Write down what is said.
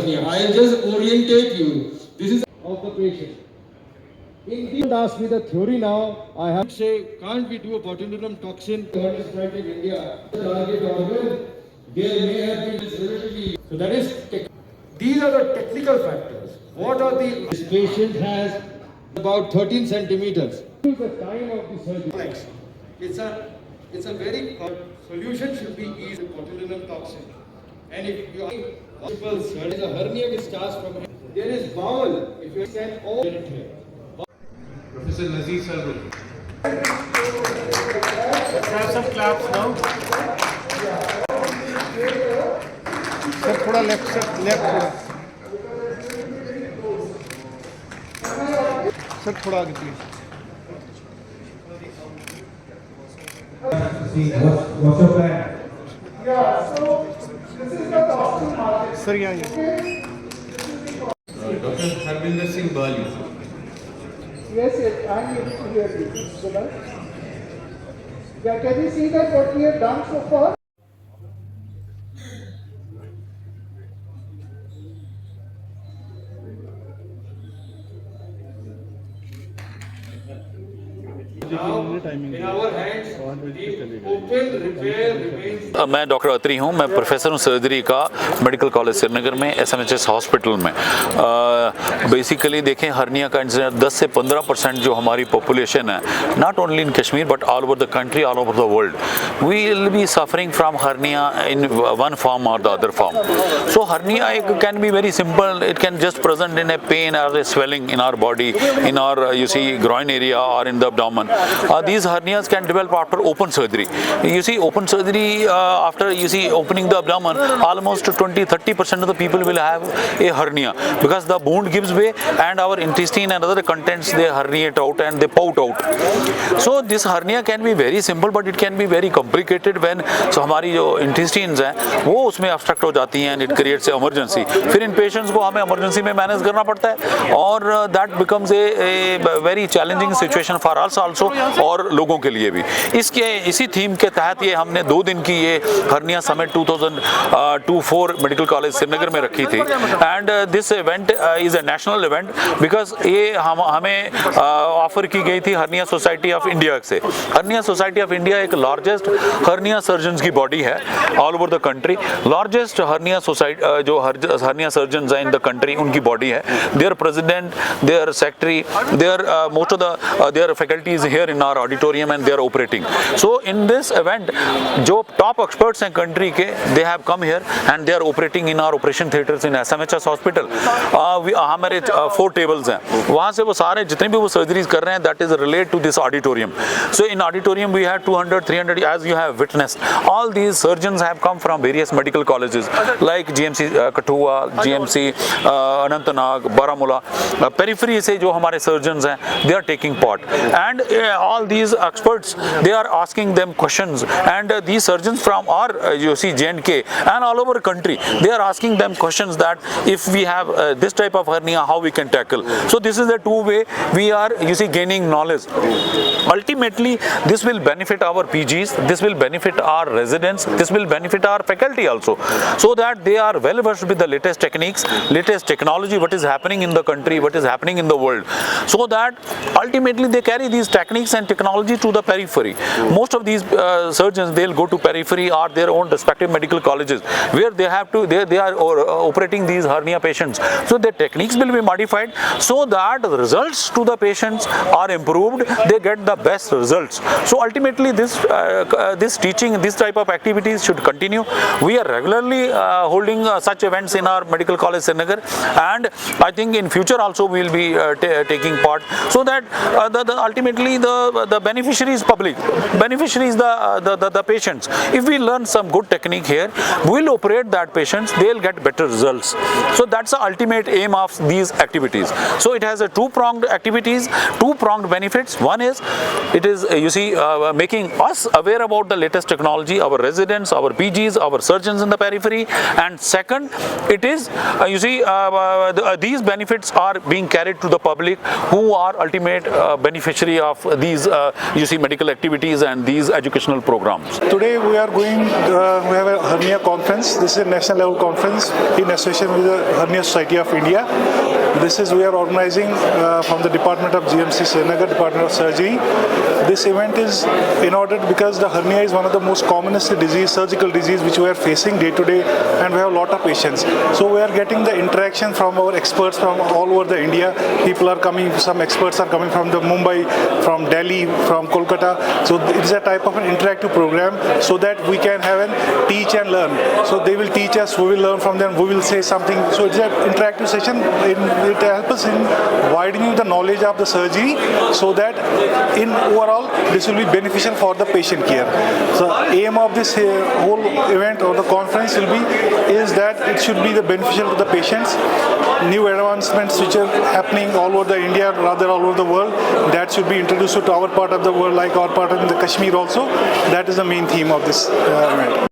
hernia. I'll just orientate you. This is of the patient. Don't ask me the theory now. I have to say, can't we do a botulinum toxin? What is right in India? Target organ. There may have been this relatively. So that is. These are the technical factors. What are the? This patient has about 13 centimeters. The time of the surgery. It's a very solution should be easy botulinum toxin. And if you are possible, there is a hernia which starts from here. There is bowel. If you can all get it here. Professor Nazir sir. Have some claps now. Sir, थोड़ा left थोड़ा. Sir, थोड़ा आगे please. What's your plan? Yeah, so this is the toxin market. Sir, यहाँ. Dr. Harbinder Singh Bali. Yes, I'm able to hear you. So that, yeah, can you see that what we have done so far? In our hands, the open repair remains. मैं doctor अत्री हूँ, मैं professor हूँ surgery का medical college Srinagar में SMHS hospital में। Basically देखें hernia का incident 10 से 15% जो हमारी पॉपुलेशन है, not only in Kashmir but all over the country, all over the world, we will be suffering from hernia in one form और the other form. So hernia एक can be very simple, it can just present in a pain और a swelling in our body, in our you see groin area or in the abdomen. These hernias can develop after open surgery. You see open surgery after you see opening the abdomen, almost 20-30% of the people will have a hernia because the wound gives way and our intestine and other contents they herniate out and they pout out. So this hernia can be very simple but it can be very complicated when so हमारी जो intestines हैं वो उसमें obstruct हो जाती हैं and it creates a emergency. फिर इन patients को हमें emergency में manage करना पड़ता है और that becomes a very challenging situation for us also और लोगों के लिए भी। इसी थीम के तहत ये हमने 2 दिन की ये hernia summit 2024 medical college Srinagar में रखी थी and this event is a national event because ये हमें ऑफर की गई थी हर्निया सोसाइटी ऑफ इंडिया से। हर्निया सोसाइटी ऑफ इंडिया एक लार्जेस्ट हर्निया सर्जन्स की बॉडी है all over the country, largest hernia society जो हर्निया सर्जन्स हैं इन द कंट्री उनकी बॉडी है। Their president, their secretary, their most of the their faculties here in our auditorium and they are operating. So in this event जो top experts हैं country के, they have come here and they are operating in our operation theatres in SMHS hospital. हमारे 4 tables हैं, वहाँ से वो सारे जितने भी वो सर्जरीज कर रहे हैं that is relate to this auditorium. So in auditorium we have 200-300 as you have witnessed. All these surgeons have come from various medical colleges like GMC Kathua, GMC Anantnag, Baramulla, periphery से जो हमारे surgeons हैं they are taking part and all these experts they are asking them questions and these surgeons from our you see J&K and all over country they are asking them questions that if we have this type of hernia how we can tackle. So this is the 2 way we are you see gaining knowledge. Ultimately this will benefit our PGs, this will benefit our residents, this will benefit our faculty also, so that they are well versed with the latest techniques, latest technology, what is happening in the country, what is happening in the world, so that ultimately they carry these techniques and technology to the periphery. Most of these surgeons they'll go to periphery or their own respective medical colleges where they have to they are operating these hernia patients. So their techniques will be modified so that the results to the patients are improved, they get the best results. So ultimately this teaching, this type of activities should continue. We are regularly holding such events in our medical college Srinagar and I think in future also we will be taking part, so that ultimately the beneficiary is public, beneficiary is the patients. If we learn some good technique here, we will operate that patients, they will get better results. So that's the ultimate aim of these activities. So it has a 2-pronged activities, 2-pronged benefits. One is it is you see making us aware about the latest technology, our residents, our PGs, our surgeons in the periphery, and second it is you see these benefits are being carried to the public who are ultimate beneficiary of these you see medical activities and these educational programs? Today we are going, we have a hernia conference. This is a national level conference in association with the Hernia Society of India. We are organizing from the Department of GMC Srinagar, Department of Surgery. This event is in order because the hernia is one of the most commonest disease, surgical disease which we are facing day to day, and we have a lot of patients. So we are getting the interaction from our experts from all over the India. People are coming, some experts are coming from the Mumbai, from Delhi, from Kolkata. So it is a type of an interactive program so that we can have an teach and learn. So they will teach us, we will learn from them, we will say something. So it's an interactive session. It helps us in widening the knowledge of the surgery so that in overall this will be beneficial for the patient care. So aim of this whole event or the conference will be is that it should be the beneficial to the patients. New advancements which are happening all over the India, rather all over the world, that should be introduced to our part of the world, like our part of the Kashmir also. That is the main theme of this event.